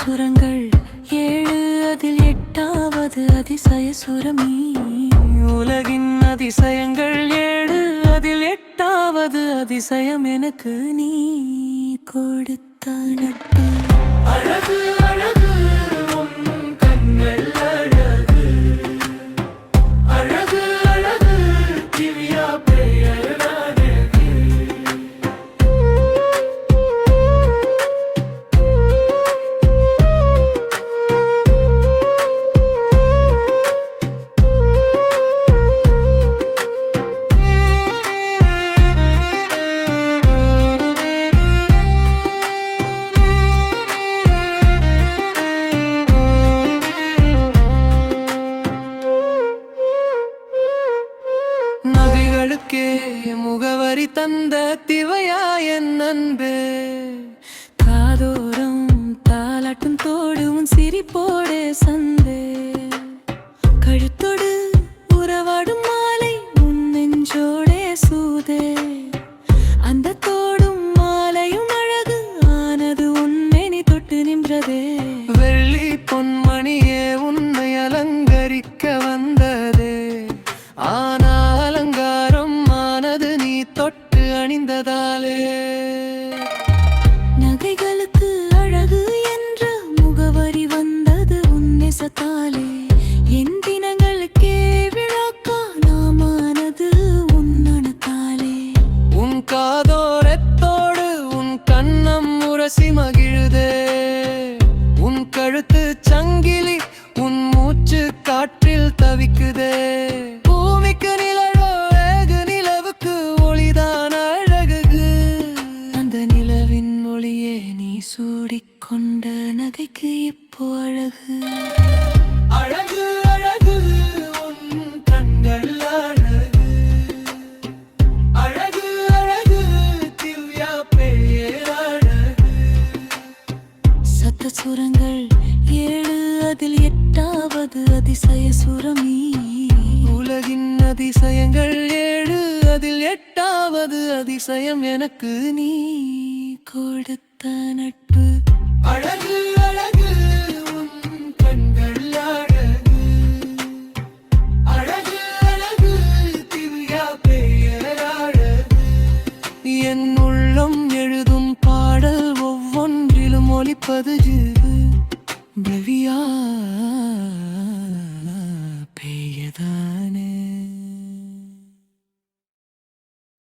சுரங்கள் 7 அதில் 8வது அதிசய சுரமீ. உலகின் அதிசயங்கள் 7 அதில் 8வது அதிசயம் எனக்கு நீ கொடுத்த நட்பு. அழகு அழகு உன் கண்கள் அழகு, அழகு அழகு திவ்யா பெயர் அழகு. நகைகளுக்கே முகவரி தந்த திவையா என் அன்பே, காதோரம் தாலாட்டும் தோடு உன் சிரிப்போடே சந்தே. கழுத்தோடு உறவாடும் மாலை உன் நெஞ்சோடே சூதே. அந்த தோடும் மாலையும் அழகு ஆனது உன்னை தொட்டு நின்றதே. வெள்ளி பொன்மணியே உன்னை அலங்கரிக்க வந்ததே, ஆனா அலங்காரம் ஆனது நீ தொட்டு அணிந்ததாலே. நகைகளுக்கு அழகு என்ற முகவரி வந்தது உன் நேசத்தாலே. என் தினங்களுக்கே விழாக்கா நாமானது உன் அணத்தாலே. உன் காதோரத்தோடு உன் கண்ணம் உரசி மகிழுதே. உன் கழுத்து சங்கிலி உன் மூச்சு காற்றில் தவிக்குதே. பூமிக்கு நிழலோ ஏகு நிலவுக்கு ஒளிதான் அழகு. அந்த நிலவின் ஒளியே நீ சூடிக்கொண்ட நகைக்கு இப்போ அழகு. அழகு அழகு உன் கண்கள் அழகு, அழகு அழகு திவ்யா பெயர் அழகு. சத்த சுரங்கள் 7 அதில் 8வது அதிசய சுரமீ. உலகின் அதிசயங்கள் 7 அதில் 8வது அதிசயம் எனக்கு நீ கொடுத்த நட்பு. அழகு அழகு உன் கண்கள் அழகு, அழகு அழகு திவ்யா பெயர் அழகு. என் உள்ளம் எழுதும் பாடல் ஒவ்வொன்றிலும் ஒலிப்பது